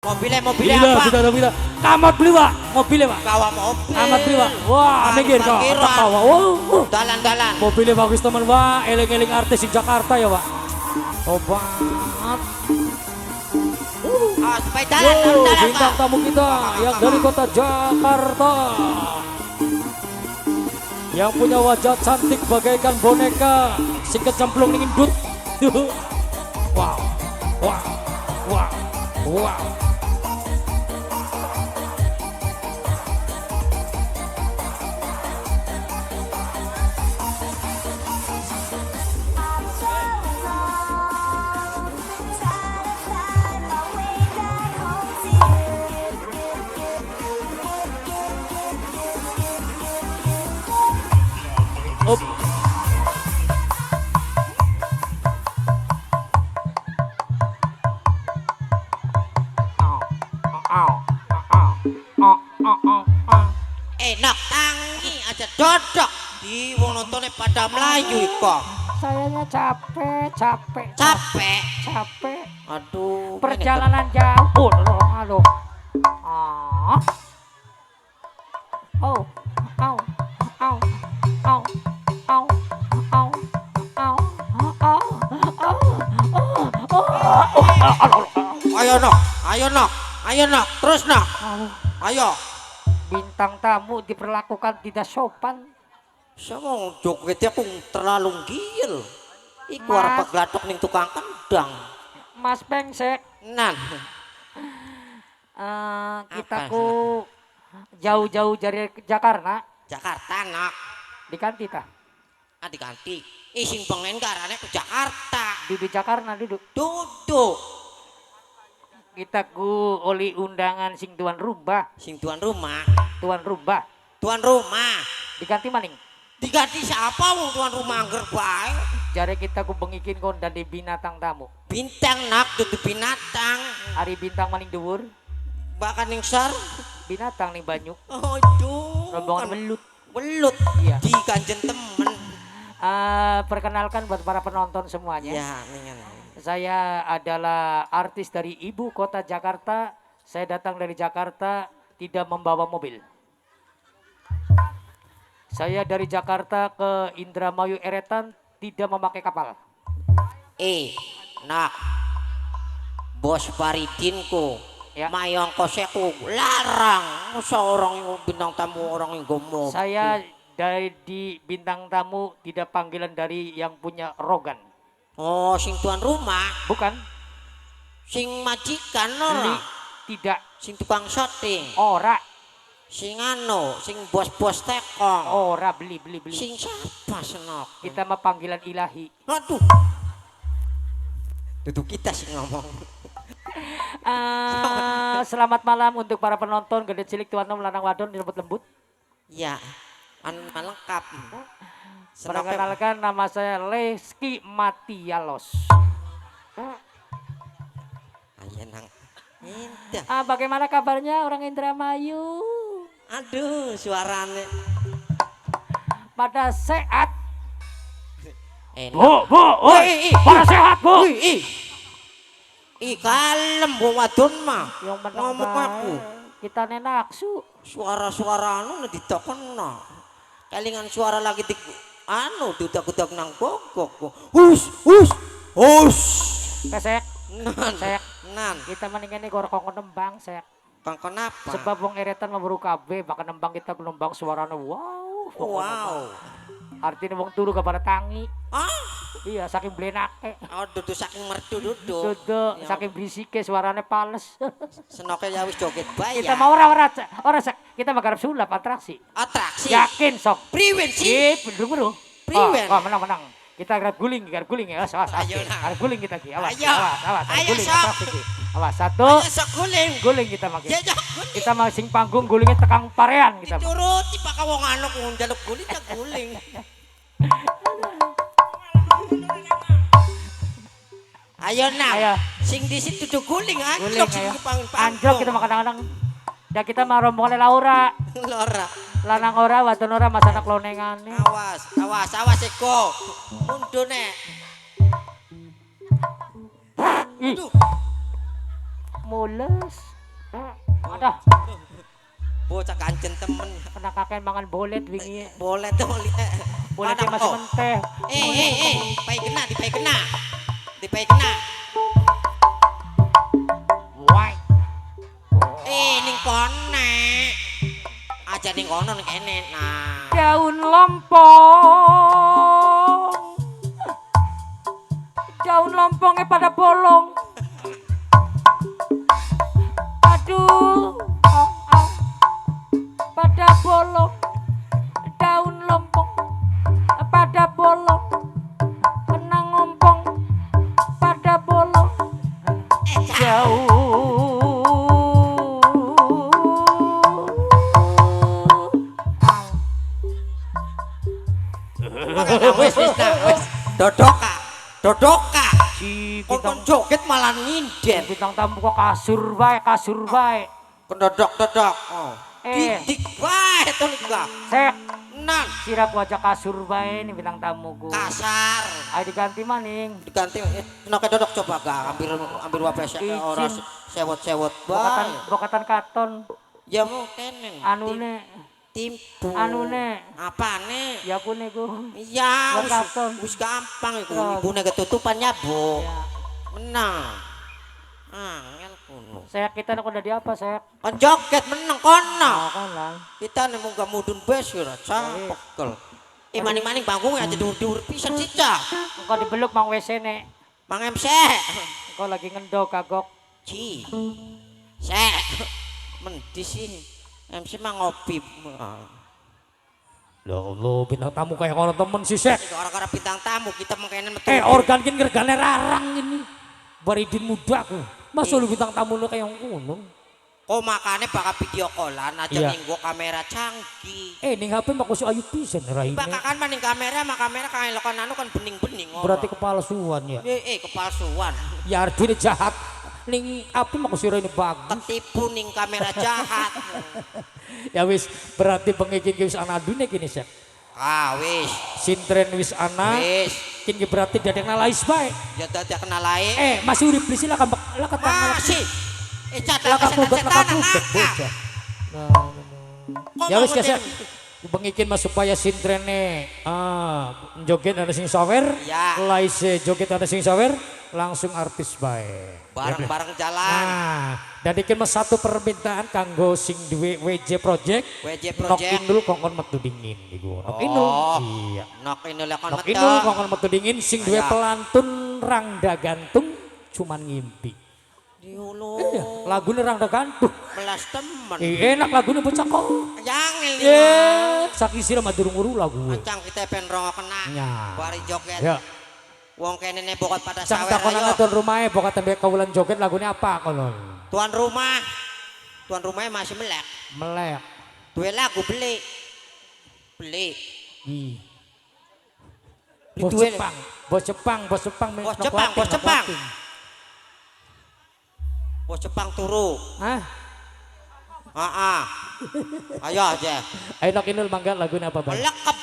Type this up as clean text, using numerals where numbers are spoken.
Mobilnya Gila, apa? kita. Kamat beli pak, mobilnya pak. Kawa mobil. Kamat beli pak. Wah, minggir kau. Kawa. Dalan-dalan. Mobilnya bagus teman pak. Eling-eling artis di Jakarta ya pak. Obat. Supaya dalan Bintang Pak. tamu kita yang dari kota Jakarta. Yang punya wajah cantik bagaikan boneka. Sing kecemplung ning indut. Wow. Wow. Wow. Wow. Up. Enak tangi aja dodok. Di wong nontonnya pada Melayu kok. Sayanya capek. Capek. Aduh. Perjalanan jauh. Aduh. Ah. Oh. Au. Au. Au. Au. Au. Au. Au. Ayo nok. Terus nok. Ayo. Bintang tamu diperlakukan tidak sopan. Sama jogetnya aku terlalu gil. Iku Mas. arep glathok ning tukang kendang. Mas Bengsek, Nan. kita ku jauh-jauh dari Jakarta Jakarta nak. diganti tah. Diganti. Sing pengen garane ke Jakarta. Di Jakarta duduk. Duduk. Kita ku oli undangan sing tuan rumah. Sing tuan rumah. Tuan rumah Tuan rumah. diganti maning. Diganti siapa wong tuan rumah angger bae? Jare kita ku bengikin kon dan di binatang tamu. Bintang nak dudu binatang. Hari bintang maning dhuwur, Bahkan ning sar. binatang ning banyu. Aduh. Rombongan melut. Belut. Iya. Di kanjen temen. Perkenalkan buat para penonton semuanya. Ya, ningan. Saya adalah artis dari ibu kota Jakarta. Saya datang dari Jakarta tidak membawa mobil. Saya dari Jakarta ke Indramayu Eretan tidak memakai kapal. Nak. Bos Paridinku. Ya. Mayong koseku larang. Seorang yang bintang tamu orang yang gomo. Saya dari di bintang tamu tidak panggilan dari yang punya rogan. Oh, sing tuan rumah, Bukan. sing majikan Beli. ora, Tidak. sing tukang syuting, Ora. sing anu, sing bos-bos tekong, Ora beli. sing siapa senok? Kita mah panggilan ilahi. Aduh, duduk kita sih ngomong. Selamat malam untuk para penonton gede cilik tuan nom lanang wadon lembut-lembut. Ya, anu lengkap. Senoknya Perkenalkan nama saya Leski Matialos. ayo nang, indah. Bagaimana kabarnya orang Indramayu? Aduh, suaranya. Pada sehat? Enak. Bu, pada sehat bu. Kalem bu wadon mah. Yang menang Ngomong aku. kita nenaksu. Suara-suara anu ditokenno. Kelingan suara lagi di anu dudak-dudak nang gogok. Hus. Pesek, Nan. sek. Nan. Kita mendingan nih gorokong nembang sek. Bang kenapa? Sebab wong eretan maburu kabeh bakal nembang kita nembang suaranya wow. Wow. Artinya wong turu kepada tangi. Ah, Iya saking blenake. dudu saking merdu duduk. Duduk Ya, saking berisike suaranya pales. Senoke ya wis joget bae Kita ya. mau ora sek. Kita mau garap sulap atraksi. Atraksi. Yakin sok. Priwen sih. Belum. Priwen. Menang. Kita garap guling ya. Awas. Ayo, nah. Garap guling kita ki. Awas. Ayo. Awas. Ayo, Guling sok. atraksi ki. Awas satu. Ayo sok guling. Guling kita makin. Ya guling. Kita mau sing panggung gulingnya tekang parean kita. Dituruti pak wong anu kung njaluk guling ya guling. Ayo nak. Ayo. Sing di situ tuh guling Guling anjlok sing ayo. panggung. Anjlok kita makan kadang Dan kita mau rombongan Laura. Laura. Lanang ora, wadon ora, mas anak lonengane. Awas Eko. Mundune. Ih, Aduh. mules. Ada Bocah kancen temen. kena kakek mangan bolet wingi. Boleh tuh lihat. Boletnya masih menteh. Pai kena, dipai kena. Dipai kena. Wai. Ning kone. Aja ning kono ning kene. Nah. Daun lompong. Daun lompongnya pada bolong. Aduh. Pada bolong. Daun lompong pada bolong. Kena ngompong pada bolong. Dodoka. Dodoka. Si Kon joget malah nginden. bintang tamu kok kasur bae. Pendodok-dodok. Oh. Didik bae to enggak. Sek, Nan sirak wajah kasur bae nih bintang tamuku. kasar. Ayo diganti maning. Diganti nek dodok coba gak ambil wapes Izin. ora sewot-sewot bae. Bokatan katon. Ya mungkin Anune, timbu. anune. Apane? Ya pune ku. Iya, Katon. wis gampang iku. Terus. Ibune ketutupannya, Bu. Ya. Menang. Angel kuno. Saya kita nak udah di apa saya? Kon joget meneng kono. Kan lang. Kita nih munggah mudun bes ora capekel. Maning-maning banggungnya aja dur-dur pisan cica. Engkau dibeluk mang WC nek. Mang MC. Engkau lagi ngendok kagok. Ci. Sek. Mendi sih. MC mah ngopi. Ya Allah, bintang tamu kayak ngono temen sih Sek. Gara-gara bintang tamu kita mengkenen metu. Organ kin gergane rarang ini. Baridin muda aku. Masa lu bintang tamu lu kayak ngono? Kok makanya bakal video callan aja Iya. ning gua kamera canggih. Ning HP mah kusi ayu pisan raine. Bakakan maning kamera mah kamera kang elokan anu kan bening-bening. Berarti kepalsuan ya. Kepalsuan. Ya artinya jahat. Ning HP mah kusi raine bagus. Ketipu ning kamera jahat. Ya wis, berarti pengikin wis ana dunia gini Sek. Wis. Sintren wis ana. Wis. Kini berarti dadek nalais bae. Ya dadi kenal lae. Masih urip please lah katang. Masih. Cat Lah lah kamu setan bocah. Ya wis ya Sek. Pengikin mas supaya sintrene joget ada sing sawer, Ya. laise joget ada sing sawer, langsung artis bae. Bareng-bareng jalan. Nah, dadikin mas satu permintaan kanggo sing duwe WJ Project. WJ Nok Project. indul kongkon metu dingin iku. Nok indul. Iya. Nok ini lekon Nok metu. indul kongkon metu dingin sing duwe Iya. pelantun rangda gantung cuman ngimpi. Diulu. Lagune rangda gantung. Belas temen. Enak lagune bocah kok. Jangan Saking sira madurung uru lagu. Ancang kita pengen rongok kena. Ya. Bari joget. Ya. Wong kene ne bokot pada Cang sawer takon ayo. tuan rumahnya bokatan be kawulan joget lagunya apa konon? Tuan rumah. Tuan rumahnya masih melek. Melek. Duwe lagu beli. Beli. Ih. Beli Bos duwe. Jepang, bos Jepang, bos Jepang, Bos Jepang, bos Jepang. Bos Jepang turu. Hah? Ayo aja. Ayo nak inul mangga lagunya apa bang? Melekep.